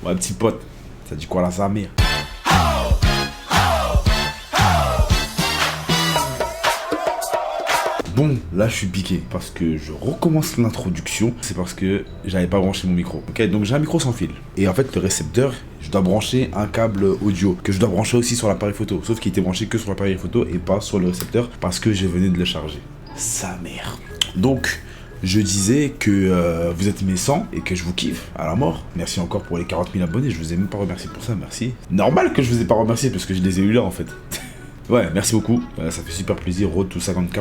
Ouais, petit pote, ça dit quoi là, sa mère? Bon, là je suis piqué parce que je recommence l'introduction. C'est parce que j'avais pas branché mon micro. Ok, donc j'ai un micro sans fil. Et en fait, le récepteur, je dois brancher un câble audio que je dois brancher aussi sur l'appareil photo. Sauf qu'il était branché que sur l'appareil photo et pas sur le récepteur parce que je venais de le charger. Sa mère. Donc, je disais que vous êtes mes 100 et que je vous kiffe à la mort. Merci encore pour les 40 000 abonnés. Je vous ai même pas remercié pour ça, merci. Normal que je vous ai pas remercié parce que je les ai eu là en fait. Ouais, merci beaucoup, ça fait super plaisir. Road to 50K,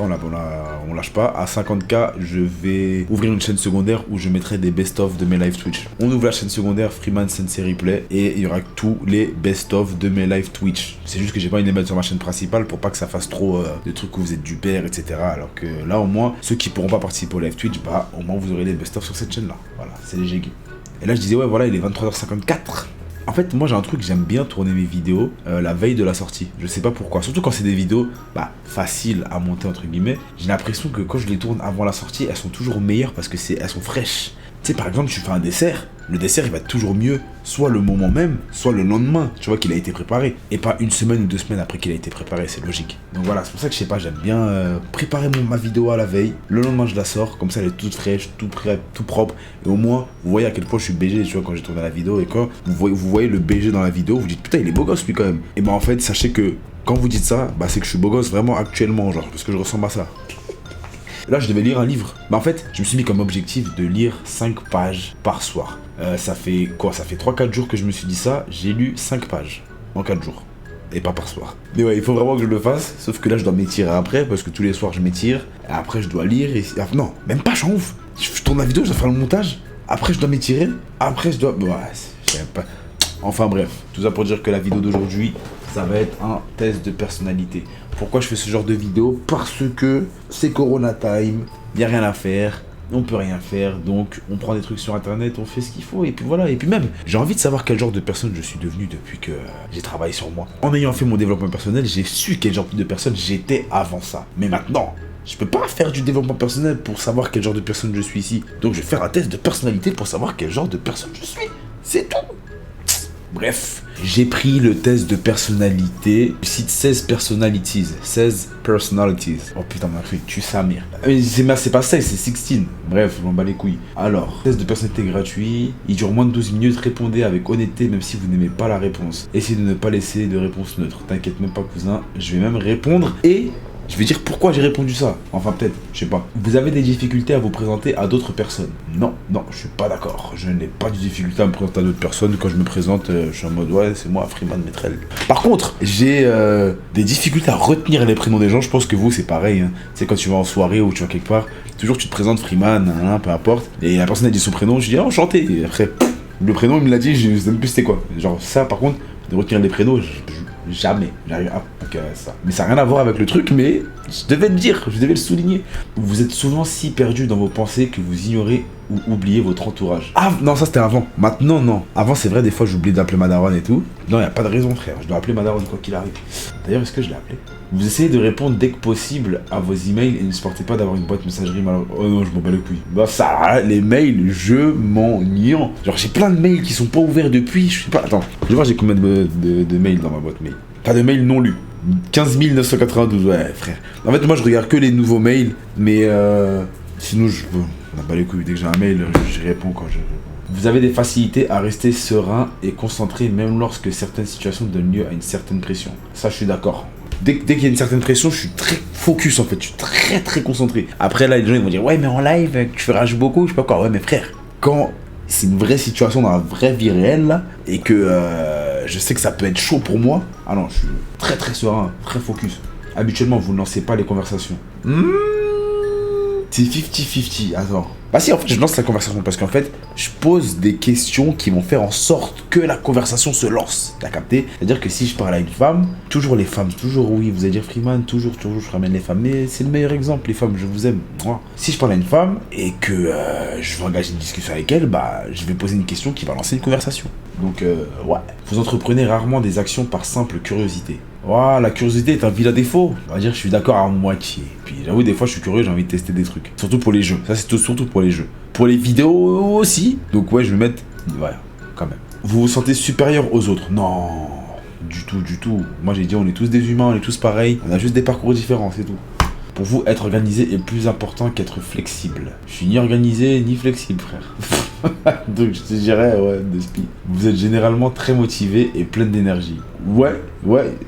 on lâche pas. À 50K, je vais ouvrir une chaîne secondaire où je mettrai des best-of de mes live Twitch. On ouvre la chaîne secondaire Freeman Sensei Replay et il y aura tous les best-of de mes live Twitch. C'est juste que j'ai pas envie de les mettre sur ma chaîne principale pour pas que ça fasse trop de trucs où vous êtes du père, etc. Alors que là, au moins, ceux qui pourront pas participer au live Twitch, bah au moins vous aurez les best-of sur cette chaîne-là. Voilà, c'est léger. Et là, je disais, ouais, voilà, il est 23h54. En fait, moi j'ai un truc, j'aime bien tourner mes vidéos la veille de la sortie. Je sais pas pourquoi. Surtout quand c'est des vidéos faciles à monter entre guillemets. J'ai l'impression que quand je les tourne avant la sortie, elles sont toujours meilleures parce que elles sont fraîches. Tu sais, par exemple, tu fais un dessert, le dessert il va être toujours mieux, soit le moment même, soit le lendemain, tu vois, qu'il a été préparé. Et pas une semaine ou 2 semaines après qu'il a été préparé, c'est logique. Donc voilà, c'est pour ça que je sais pas, j'aime bien préparer ma vidéo à la veille. Le lendemain, je la sors, comme ça elle est toute fraîche, tout prêt, tout propre. Et au moins, vous voyez à quel point je suis BG, tu vois, quand j'ai tourné la vidéo. Et quand vous voyez le BG dans la vidéo, vous dites putain, il est beau gosse lui quand même. Et ben en fait, sachez que quand vous dites ça, c'est que je suis beau gosse vraiment actuellement, genre, parce que je ressemble à ça. Là, je devais lire un livre. Mais en fait, je me suis mis comme objectif de lire 5 pages par soir. Ça fait quoi? Ça fait 3-4 jours que je me suis dit ça. J'ai lu 5 pages en 4 jours. Et pas par soir. Mais ouais, il faut vraiment que je le fasse. Sauf que là, je dois m'étirer après. Parce que tous les soirs, je m'étire. Et après, je dois lire. Non, même pas, je suis en ouf. Je tourne la vidéo, je dois faire le montage. Après, je dois m'étirer. Après, je dois... Ouais, je sais pas. Enfin bref, tout ça pour dire que la vidéo d'aujourd'hui, ça va être un test de personnalité. Pourquoi je fais ce genre de vidéo? Parce que c'est Corona Time, il n'y a rien à faire, on peut rien faire, donc on prend des trucs sur internet, on fait ce qu'il faut, et puis voilà. Et puis même, j'ai envie de savoir quel genre de personne je suis devenu depuis que j'ai travaillé sur moi. En ayant fait mon développement personnel, j'ai su quel genre de personne j'étais avant ça. Mais maintenant, je peux pas faire du développement personnel pour savoir quel genre de personne je suis ici. Donc je vais faire un test de personnalité pour savoir quel genre de personne je suis. C'est tout. Bref, j'ai pris le test de personnalité du site 16 Personalities. 16 Personalities. Oh putain, ma fille, tu sa mère. C'est pas 16, c'est 16. Bref, je m'en bats les couilles. Alors, test de personnalité gratuit. Il dure moins de 12 minutes. Répondez avec honnêteté, même si vous n'aimez pas la réponse. Essayez de ne pas laisser de réponse neutre. T'inquiète même pas, cousin. Je vais même répondre et je vais dire pourquoi j'ai répondu ça. Enfin, peut-être, je sais pas. Vous avez des difficultés à vous présenter à d'autres personnes? Non, je suis pas d'accord. Je n'ai pas de difficulté à me présenter à d'autres personnes. Quand je me présente, je suis en mode ouais, c'est moi, Freeman Metrel. Par contre, j'ai des difficultés à retenir les prénoms des gens. Je pense que vous, c'est pareil. Hein. Tu sais, quand tu vas en soirée ou tu vas quelque part, toujours tu te présentes Freeman, peu importe. Et la personne a dit son prénom, je dis enchanté. Et après, le prénom, il me l'a dit, je sais même plus c'était quoi. Genre, ça, par contre, de retenir les prénoms, jamais, j'arrive à ça. Mais ça n'a rien à voir avec le truc, mais je devais le dire, je devais le souligner. Vous êtes souvent si perdu dans vos pensées que vous ignorez ou oubliez votre entourage. Ah non, ça c'était avant. Maintenant, non. Avant, c'est vrai, des fois j'oublie d'appeler ma daronne et tout. Non, il n'y a pas de raison, frère. Je dois appeler ma daronne quoi qu'il arrive. D'ailleurs, est-ce que je l'ai appelé? Vous essayez de répondre dès que possible à vos emails et ne supportez pas d'avoir une boîte messagerie malheureuse. Oh non, je m'en bats les couilles. Bah ça, les mails, je m'en niant. Genre j'ai plein de mails qui sont pas ouverts depuis, je sais pas. Attends, je vais voir j'ai combien de mails dans ma boîte mail. Pas de mails non lus. 15 992, ouais frère. En fait moi je regarde que les nouveaux mails, mais sinon on a pas les couilles. Dès que j'ai un mail, je réponds quand je... Vous avez des facilités à rester serein et concentré même lorsque certaines situations donnent lieu à une certaine pression. Ça je suis d'accord. Dès qu'il y a une certaine pression, je suis très focus en fait, je suis très concentré. Après là les gens ils vont dire ouais mais en live tu rages beaucoup, je sais pas quoi. Ouais mais frère, quand c'est une vraie situation dans la vraie vie réelle là, et que je sais que ça peut être chaud pour moi, ah non, je suis très serein, très focus. Habituellement vous ne lancez pas les conversations. C'est 50-50, attends. Bah si, en fait, je lance la conversation parce qu'en fait, je pose des questions qui vont faire en sorte que la conversation se lance. T'as capté? C'est-à-dire que si je parle à une femme, toujours les femmes, toujours oui, vous allez dire Freeman, toujours, je ramène les femmes. Mais c'est le meilleur exemple, les femmes, je vous aime. Si je parle à une femme et que je veux engager une discussion avec elle, bah je vais poser une question qui va lancer une conversation. Donc ouais, vous entreprenez rarement des actions par simple curiosité. Ouah, la curiosité est un vilain défaut. On va dire que je suis d'accord à moitié. Puis j'avoue, des fois je suis curieux, j'ai envie de tester des trucs. Surtout pour les jeux. Ça c'est surtout pour les jeux. Pour les vidéos aussi. Donc ouais, je vais mettre... Ouais, quand même. Vous vous sentez supérieur aux autres? Non, du tout, du tout. Moi j'ai dit on est tous des humains, on est tous pareils, on a juste des parcours différents, c'est tout. Pour vous, être organisé est plus important qu'être flexible. Je suis ni organisé ni flexible, frère. Donc je te dirais, ouais, Despi. Vous êtes généralement très motivé et plein d'énergie. Ouais,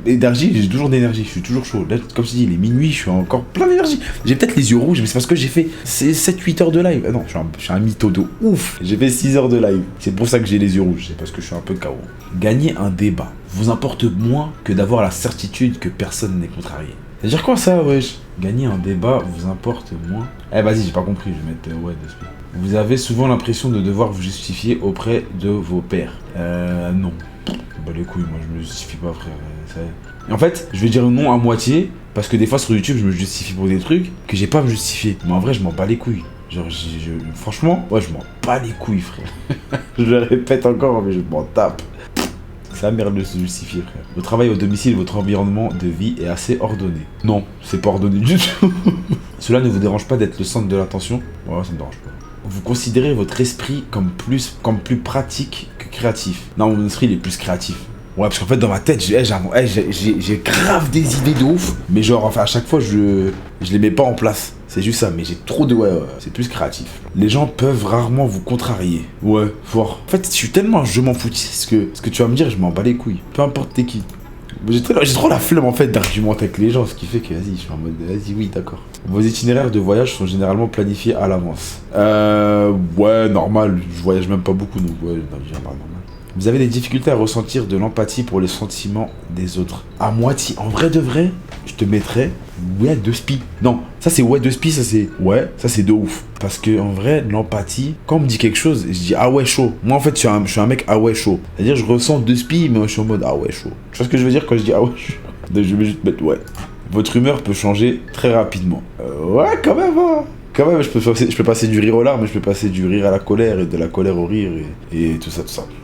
énergie, j'ai toujours d'énergie, je suis toujours chaud. Là, comme je te dis, il est minuit, je suis encore plein d'énergie. J'ai peut-être les yeux rouges, mais c'est parce que j'ai fait 7-8 heures de live. Ah non, je suis un mytho de ouf. J'ai fait 6 heures de live. C'est pour ça que j'ai les yeux rouges, c'est parce que je suis un peu KO. Gagner un débat vous importe moins que d'avoir la certitude que personne n'est contrarié. C'est-à-dire quoi ça, wesh? Gagner un débat vous importe moins? Eh vas-y, j'ai pas compris, je vais mettre ouais, Despi. Vous avez souvent l'impression de devoir vous justifier auprès de vos pairs. Non. Bah les couilles, moi je me justifie pas, frère. Ça... Et en fait, je vais dire non à moitié, parce que des fois sur YouTube, je me justifie pour des trucs que j'ai pas à me justifier. Mais en vrai, je m'en bats les couilles. Genre, franchement, ouais, je m'en bats les couilles, frère. Je le répète encore, mais je m'en tape. C'est la merde de se justifier, frère. Au travail, au domicile, votre environnement de vie est assez ordonné. Non, c'est pas ordonné du tout. Cela ne vous dérange pas d'être le centre de l'attention? Ouais, ça me dérange pas. Vous considérez votre esprit comme plus pratique que créatif? Non, mon esprit, il est plus créatif. Ouais, parce qu'en fait, dans ma tête, j'ai grave des idées de ouf. Mais genre, enfin, à chaque fois, je les mets pas en place. C'est juste ça, mais j'ai trop de... Ouais, c'est plus créatif. Les gens peuvent rarement vous contrarier. Ouais, fort. En fait, je suis tellement... Je m'en fous. Ce que tu vas me dire, je m'en bats les couilles. Peu importe t'es qui. J'ai trop la flemme, en fait, d'argumenter avec les gens. Ce qui fait que, vas-y, je suis en mode... Vas-y, oui, d'accord. Vos itinéraires de voyage sont généralement planifiés à l'avance. Ouais, normal. Je voyage même pas beaucoup, donc ouais, normal. Vous avez des difficultés à ressentir de l'empathie pour les sentiments des autres. À moitié, en vrai de vrai, je te mettrais ouais de spi. Non, ça c'est ouais de spi, ça c'est ouais, ça c'est de ouf. Parce que en vrai, l'empathie, quand on me dit quelque chose, je dis ah ouais chaud. Moi en fait, je suis un mec ah ouais chaud. C'est-à-dire je ressens de spi, mais je suis en mode ah ouais chaud. Tu vois ce que je veux dire quand je dis ah ouais chaud? Donc je vais juste mettre ouais. Votre humeur peut changer très rapidement. Ouais, quand même, hein. Quand même, je peux passer du rire aux larmes, mais je peux passer du rire à la colère et de la colère au rire et tout ça.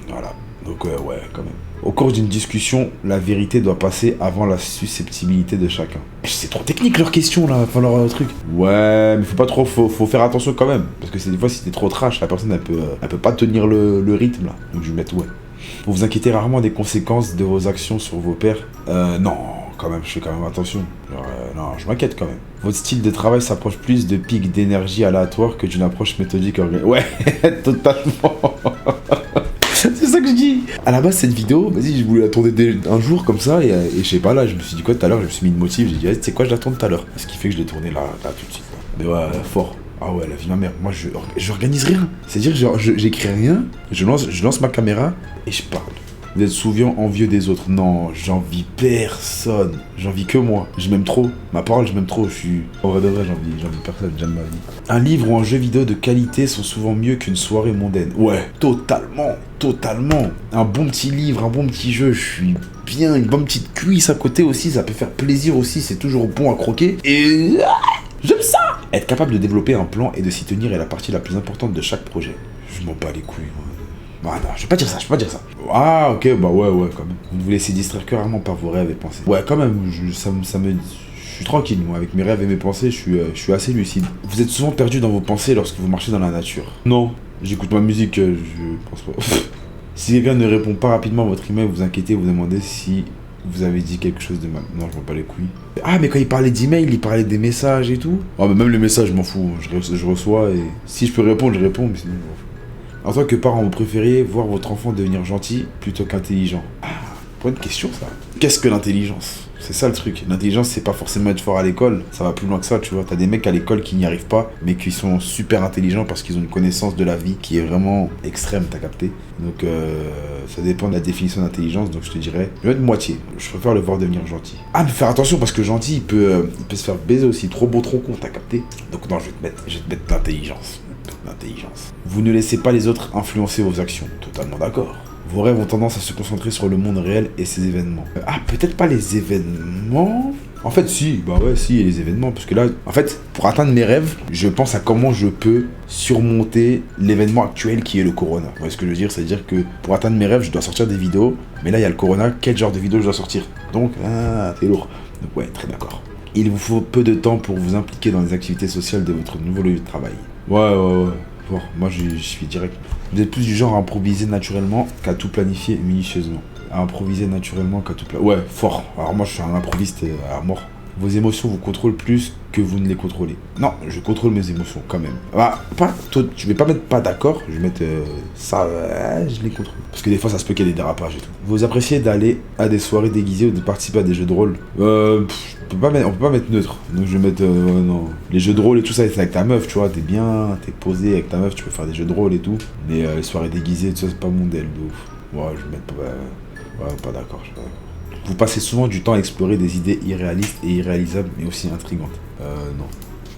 Voilà. Donc ouais, quand même. Au cours d'une discussion, la vérité doit passer avant la susceptibilité de chacun. C'est trop technique leur question là, enfin leur truc. Ouais, mais faut pas trop, faut faire attention quand même. Parce que des fois, si t'es trop trash, la personne elle peut pas tenir le rythme là. Donc je vais mettre ouais. Vous vous inquiétez rarement des conséquences de vos actions sur vos pairs? Non, quand même, je fais quand même attention. Genre, non, je m'inquiète quand même. Votre style de travail s'approche plus de pics d'énergie aléatoires que d'une approche méthodique organisée. Ouais, totalement. C'est ça que je dis. À la base, cette vidéo, vas-y, je voulais la tourner un jour comme ça, et je sais pas, là, je me suis dit quoi tout à l'heure, je me suis mis une motive, j'ai dit, tu sais quoi, je la tourne tout à l'heure. Ce qui fait que je l'ai tournée là tout de suite. Mais ouais, fort. Ah ouais, la vie de ma mère. Moi, j'organise rien. C'est-à-dire, j'écris rien, je lance ma caméra et je parle. Vous êtes souvent envieux des autres? Non, j'envie personne. J'envie que moi. Je m'aime trop. Ma parole, je m'aime trop. Je suis... En vrai de vrai, j'envie personne. J'aime ma vie. Un livre ou un jeu vidéo de qualité sont souvent mieux qu'une soirée mondaine. Ouais, totalement. Un bon petit livre, un bon petit jeu, je suis bien. Une bonne petite cuisse à côté aussi, ça peut faire plaisir aussi. C'est toujours bon à croquer. Et... j'aime ça. Être capable de développer un plan et de s'y tenir est la partie la plus importante de chaque projet. Je m'en bats les couilles, moi. Ah non, je vais pas dire ça. Ah ok, bah ouais, quand même. Vous ne vous laissez distraire que rarement par vos rêves et pensées. Ouais, quand même, je suis tranquille, moi, avec mes rêves et mes pensées, je suis assez lucide. Vous êtes souvent perdu dans vos pensées lorsque vous marchez dans la nature? Non, j'écoute ma musique, je pense pas. Si quelqu'un ne répond pas rapidement à votre email, vous inquiétez, vous demandez si vous avez dit quelque chose de mal. Non, je m'en bats les couilles. Ah, mais quand il parlait d'email, il parlait des messages et tout. Ah, mais même les messages, je m'en fous. Je reçois et si je peux répondre, je réponds, mais sinon, je m'en fous. En tant que parent, vous préférez voir votre enfant devenir gentil plutôt qu'intelligent? Ah, bonne question ça. Qu'est-ce que l'intelligence? C'est ça le truc. L'intelligence, c'est pas forcément être fort à l'école. Ça va plus loin que ça, tu vois. T'as des mecs à l'école qui n'y arrivent pas, mais qui sont super intelligents parce qu'ils ont une connaissance de la vie qui est vraiment extrême, t'as capté? Donc, ça dépend de la définition d'intelligence. Donc, je te dirais, je vais mettre moitié. Je préfère le voir devenir gentil. Ah, mais faire attention parce que gentil, il peut se faire baiser aussi. Trop beau, trop con, t'as capté? Donc, non, je vais te mettre l'intelligence. Vous ne laissez pas les autres influencer vos actions. Totalement d'accord. Vos rêves ont tendance à se concentrer sur le monde réel et ses événements. Ah, peut-être pas les événements. En fait, si, bah ouais, si, les événements. Parce que là, en fait, pour atteindre mes rêves, je pense à comment je peux surmonter l'événement actuel qui est le corona. Vous voyez ce que je veux dire? C'est-à-dire que pour atteindre mes rêves, je dois sortir des vidéos. Mais là, il y a le corona. Quel genre de vidéo je dois sortir? Donc, c'est lourd. Donc, ouais, très d'accord. Il vous faut peu de temps pour vous impliquer dans les activités sociales de votre nouveau lieu de travail. Ouais. Bon, moi, je suis direct. Vous êtes plus du genre à improviser naturellement qu'à tout planifier minutieusement. À improviser naturellement qu'à tout planifier. Ouais, fort. Alors moi, je suis un improviste à mort. Vos émotions vous contrôlent plus que vous ne les contrôlez. Non, je contrôle mes émotions quand même. Bah, je vais pas mettre pas d'accord, je vais mettre ça, je les contrôle. Parce que des fois, ça se peut qu'il y ait des dérapages et tout. Vous appréciez d'aller à des soirées déguisées ou de participer à des jeux de rôle on peut pas mettre neutre. Donc je vais mettre, non. Les jeux de rôle et tout ça, c'est avec ta meuf, tu vois. T'es bien, t'es posé avec ta meuf, tu peux faire des jeux de rôle et tout. Mais les soirées déguisées, tout ça, c'est pas mon deal de ouf. Ouais, je vais mettre pas d'accord, je suis pas d'accord. Vous passez souvent du temps à explorer des idées irréalistes et irréalisables, mais aussi intrigantes. Non.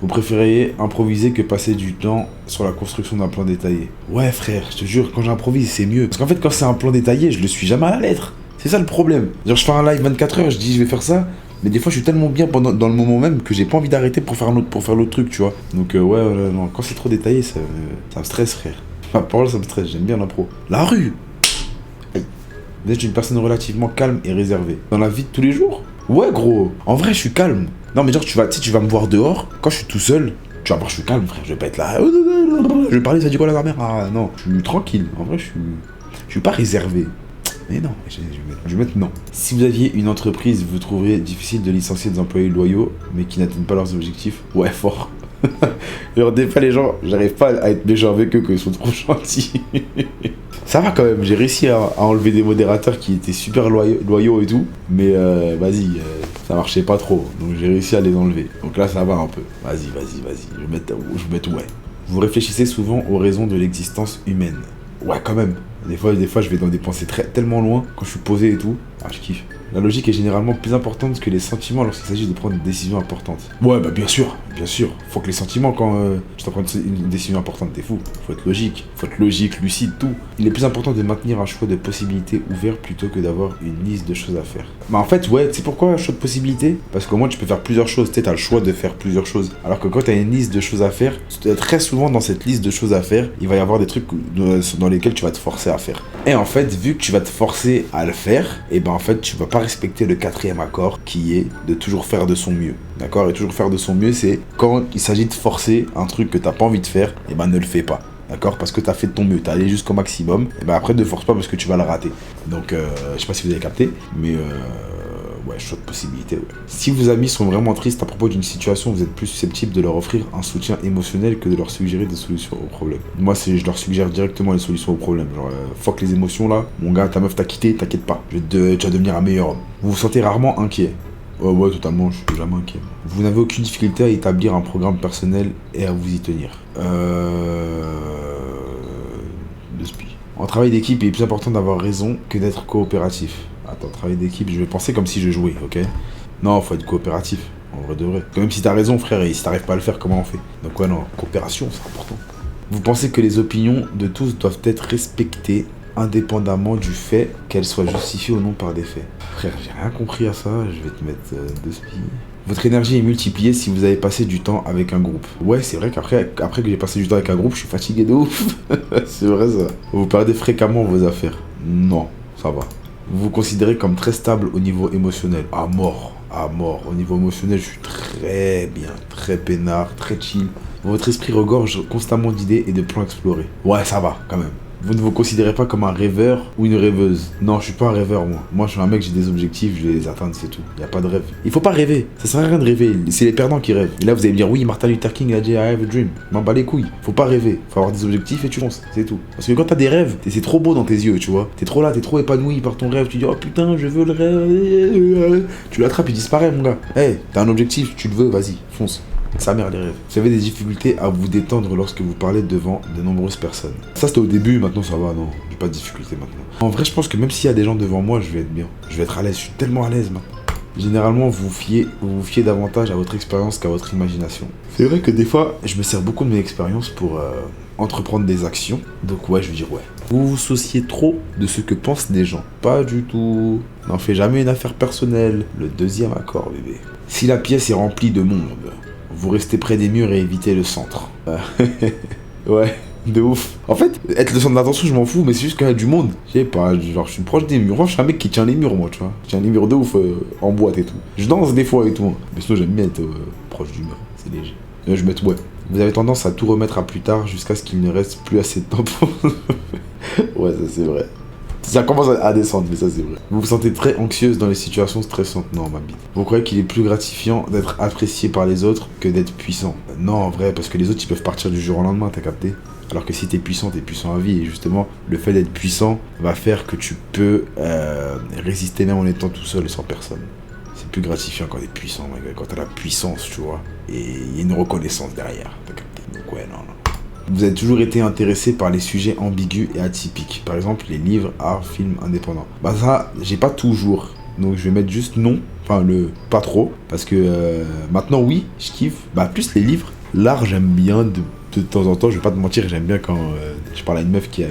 Vous préférez improviser que passer du temps sur la construction d'un plan détaillé. Ouais, frère, je te jure, quand j'improvise, c'est mieux. Parce qu'en fait, quand c'est un plan détaillé, je le suis jamais à la lettre. C'est ça le problème. Genre, je fais un live 24 heures, je dis je vais faire ça, mais des fois, je suis tellement bien dans le moment même que j'ai pas envie d'arrêter pour faire l'autre truc, tu vois. Donc, non, quand c'est trop détaillé, ça me stresse, frère. Ma parole, ça me stresse, j'aime bien l'impro. La rue. Vous êtes une personne relativement calme et réservée. Dans la vie de tous les jours? Ouais, gros. En vrai, je suis calme. Non, mais genre, tu vas me voir dehors, quand je suis tout seul, tu vas voir, je suis calme, frère. Je vais pas être là. Je vais parler, ça dit quoi la mère? Ah, non. Je suis tranquille. En vrai, je suis pas réservé. Mais non, je vais mettre non. Si vous aviez une entreprise, vous trouveriez difficile de licencier des employés loyaux, mais qui n'atteignent pas leurs objectifs? Ouais, fort. Genre, des fois, les gens, j'arrive pas à être méchant avec eux quand ils sont trop gentils. Ça va quand même, j'ai réussi à enlever des modérateurs qui étaient super loyaux et tout, mais ça marchait pas trop, donc j'ai réussi à les enlever. Donc là ça va un peu. Vas-y, je vais mettre ouais. Vous réfléchissez souvent aux raisons de l'existence humaine. Ouais, quand même. Des fois je vais dans des pensées tellement loin, quand je suis posé et tout, je kiffe. La logique est généralement plus importante que les sentiments lorsqu'il s'agit de prendre une décision importante. Ouais, bah bien sûr. Faut que les sentiments, quand tu dois prendre une décision importante, t'es fou. Faut être logique, lucide, tout. Il est plus important de maintenir un choix de possibilités ouvert plutôt que d'avoir une liste de choses à faire. Bah en fait, ouais, tu sais pourquoi un choix de possibilités? Parce qu'au moins tu peux faire plusieurs choses, tu sais, t'as le choix de faire plusieurs choses. Alors que quand t'as une liste de choses à faire, très souvent dans cette liste de choses à faire, il va y avoir des trucs dans lesquels tu vas te forcer à faire. Et en fait, vu que tu vas te forcer à le faire, et ben en fait, tu vas pas respecter le 4e accord qui est de toujours faire de son mieux. D'accord? Et toujours faire de son mieux, c'est quand il s'agit de forcer un truc que t'as pas envie de faire, et ben ne le fais pas. D'accord? Parce que t'as fait de ton mieux, t'as allé jusqu'au maximum, et ben après ne force pas parce que tu vas le rater. Donc je sais pas si vous avez capté, mais ouais, choix de possibilité. Ouais. Si vos amis sont vraiment tristes à propos d'une situation, vous êtes plus susceptible de leur offrir un soutien émotionnel que de leur suggérer des solutions au problème. Moi, je leur suggère directement les solutions au problème. Genre, fuck les émotions là, mon gars, ta meuf t'a quitté, t'inquiète pas, tu vas devenir un meilleur homme. Vous vous sentez rarement inquiet. Ouais, totalement, je suis jamais inquiet. Vous n'avez aucune difficulté à établir un programme personnel et à vous y tenir. En travail d'équipe, il est plus important d'avoir raison que d'être coopératif. Attends, travail d'équipe, je vais penser comme si je jouais, ok? Non, faut être coopératif, en vrai de vrai. Même si t'as raison, frère, et si t'arrives pas à le faire, comment on fait? Donc ouais, non, coopération, c'est important. Vous pensez que les opinions de tous doivent être respectées indépendamment du fait qu'elles soient justifiées ou non par des faits? Frère, j'ai rien compris à ça, je vais te mettre 2 spies. Votre énergie est multipliée si vous avez passé du temps avec un groupe. Ouais, c'est vrai qu'après que j'ai passé du temps avec un groupe, je suis fatigué de ouf. C'est vrai ça. Vous perdez fréquemment vos affaires. Non, ça va. Vous vous considérez comme très stable au niveau émotionnel. À mort. Au niveau émotionnel, je suis très bien, très peinard, très chill. Votre esprit regorge constamment d'idées et de plans explorés. Ouais, ça va, quand même. Vous ne vous considérez pas comme un rêveur ou une rêveuse. Non, je suis pas un rêveur, moi. Moi, je suis un mec, j'ai des objectifs, je vais les atteindre, c'est tout. Il n'y a pas de rêve. Il faut pas rêver. Ça sert à rien de rêver. C'est les perdants qui rêvent. Et là, vous allez me dire, oui, Martin Luther King a dit I have a dream. M'en bats les couilles. Faut pas rêver. Faut avoir des objectifs et tu fonces. C'est tout. Parce que quand t'as des rêves, c'est trop beau dans tes yeux, tu vois. T'es trop là, t'es trop épanoui par ton rêve. Tu dis, oh putain, je veux le rêve. Tu l'attrapes, il disparaît, mon gars. Hey, t'as un objectif, tu le veux, vas-y, fonce. Sa mère les rêves. Vous avez des difficultés à vous détendre lorsque vous parlez devant de nombreuses personnes. Ça c'était au début, maintenant ça va, non. J'ai pas de difficultés maintenant. En vrai, je pense que même s'il y a des gens devant moi, je vais être bien. Je vais être à l'aise, je suis tellement à l'aise maintenant. Généralement, vous vous fiez davantage à votre expérience qu'à votre imagination. C'est vrai que des fois, je me sers beaucoup de mes expériences pour entreprendre des actions. Donc ouais, je veux dire ouais. Vous vous souciez trop de ce que pensent les gens. Pas du tout. N'en fais jamais une affaire personnelle. Le 2e accord, bébé. Si la pièce est remplie de monde, vous restez près des murs et évitez le centre. Ouais, de ouf. En fait, être le centre d'attention, je m'en fous, mais c'est juste qu'il y a du monde. Je sais pas, genre, je suis proche des murs. Moi, je suis un mec qui tient les murs, moi, tu vois. Je tiens les murs de ouf en boîte et tout. Je danse des fois et tout. Mais sinon, j'aime bien être proche du mur. C'est léger. Je vais mettre ouais. Vous avez tendance à tout remettre à plus tard jusqu'à ce qu'il ne reste plus assez de temps pour... Ouais, ça c'est vrai. Ça commence à descendre, mais ça c'est vrai. Vous vous sentez très anxieuse dans les situations stressantes. Non, ma bite. Vous croyez qu'il est plus gratifiant d'être apprécié par les autres que d'être puissant? Non, en vrai, parce que les autres ils peuvent partir du jour au lendemain, t'as capté? Alors que si t'es puissant à vie. Et justement, le fait d'être puissant va faire que tu peux résister même en étant tout seul et sans personne. C'est plus gratifiant quand t'es puissant, my God. Quand t'as la puissance, tu vois. Et il y a une reconnaissance derrière, t'as capté? Donc ouais, non. Vous avez toujours été intéressé par les sujets ambigus et atypiques. Par exemple, les livres, art, films indépendants. Bah ça, j'ai pas toujours. Donc je vais mettre juste non. Enfin, le pas trop. Parce que maintenant, oui, je kiffe. Bah plus les livres. L'art, j'aime bien de temps en temps. Je vais pas te mentir, j'aime bien quand je parle à une meuf qui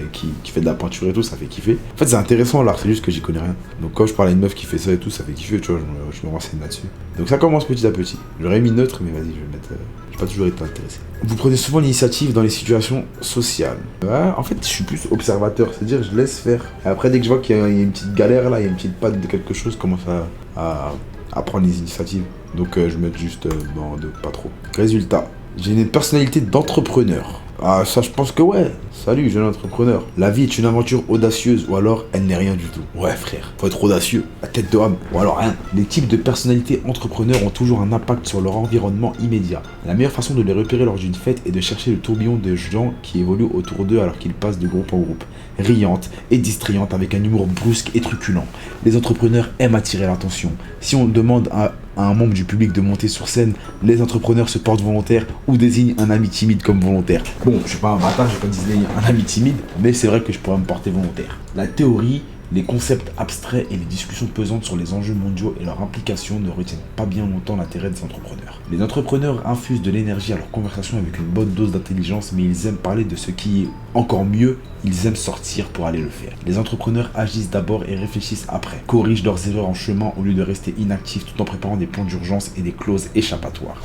fait de la peinture et tout, ça fait kiffer. En fait, c'est intéressant l'art, c'est juste que j'y connais rien. Donc quand je parle à une meuf qui fait ça et tout, ça fait kiffer, tu vois, je me renseigne là-dessus. Donc ça commence petit à petit. J'aurais mis neutre, mais vas-y, je vais mettre... j'ai pas toujours été intéressé. Vous prenez souvent l'initiative dans les situations sociales. Ouais, en fait, je suis plus observateur, c'est-à-dire je laisse faire. Et après, dès que je vois qu'il y a une petite galère là, il y a une petite patte de quelque chose, je commence à prendre les initiatives. Donc je vais mettre juste non, pas trop. Résultat, j'ai une personnalité d'entrepreneur. Ah, ça, je pense que ouais. Salut, jeune entrepreneur. La vie est une aventure audacieuse ou alors elle n'est rien du tout. Ouais, frère, faut être audacieux, la tête de homme. Ou alors rien. Les types de personnalités entrepreneurs ont toujours un impact sur leur environnement immédiat. La meilleure façon de les repérer lors d'une fête est de chercher le tourbillon de gens qui évoluent autour d'eux alors qu'ils passent de groupe en groupe. Riantes et distrayantes avec un humour brusque et truculent. Les entrepreneurs aiment attirer l'attention. Si on demande à un membre du public de monter sur scène, les entrepreneurs se portent volontaires ou désignent un ami timide comme volontaire. Bon, je suis pas un bâtard, je vais pas désigner un ami timide, mais c'est vrai que je pourrais me porter volontaire. La théorie, les concepts abstraits et les discussions pesantes sur les enjeux mondiaux et leur implication ne retiennent pas bien longtemps l'intérêt des entrepreneurs. Les entrepreneurs infusent de l'énergie à leur conversation avec une bonne dose d'intelligence, mais ils aiment parler de ce qui est encore mieux, ils aiment sortir pour aller le faire. Les entrepreneurs agissent d'abord et réfléchissent après, corrigent leurs erreurs en chemin au lieu de rester inactifs tout en préparant des plans d'urgence et des clauses échappatoires.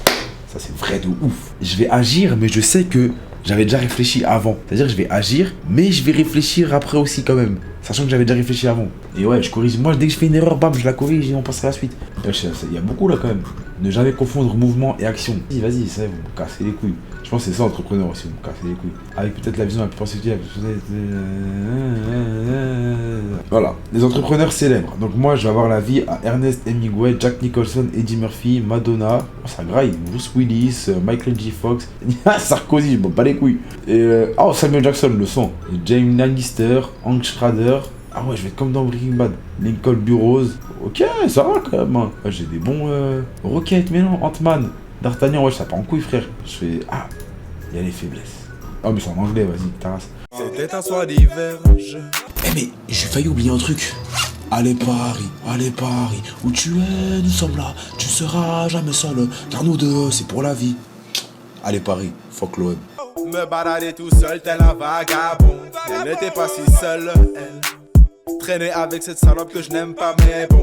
Ça c'est vrai de ouf. Je vais agir, mais je sais que j'avais déjà réfléchi avant. C'est-à-dire que je vais agir, mais je vais réfléchir après aussi quand même. Sachant que j'avais déjà réfléchi avant. Et ouais, je corrige. Moi, dès que je fais une erreur, bam, je la corrige et on passe à la suite. Il y a beaucoup là quand même. Ne jamais confondre mouvement et action. Vas-y, ça, vous me cassez les couilles. Je pense que c'est ça, entrepreneur aussi, vous me cassez les couilles. Avec peut-être la vision la plus perspective. Voilà, les entrepreneurs célèbres. Donc moi, je vais avoir la vie à Ernest Hemingway, Jack Nicholson, Eddie Murphy, Madonna, ça graille, Bruce Willis, Michael J. Fox, Sarkozy, je m'en bats les couilles. Et Samuel Jackson, le son. Et Jamie Lannister, Hank Schrader. Ah ouais, je vais être comme dans Breaking Bad. Lincoln Burroughs. Ok, ça va quand même. Hein. Ouais, j'ai des bons Rocket, mais non, Ant-Man. D'Artagnan, ouais, ça part en couille, frère. Je fais. Ah, il y a les faiblesses. Ah, mais c'est en anglais, vas-y, taras. C'était un soir d'hiver. Eh, mais j'ai failli oublier un truc. Allez Paris, où tu es, nous sommes là. Tu seras jamais seul, car nous deux, c'est pour la vie. Allez Paris, fuck l'OM. Me balader tout seul, tel un vagabond. Elle n'était pas si seule, elle. Traîner avec cette salope que je n'aime pas, mais bon.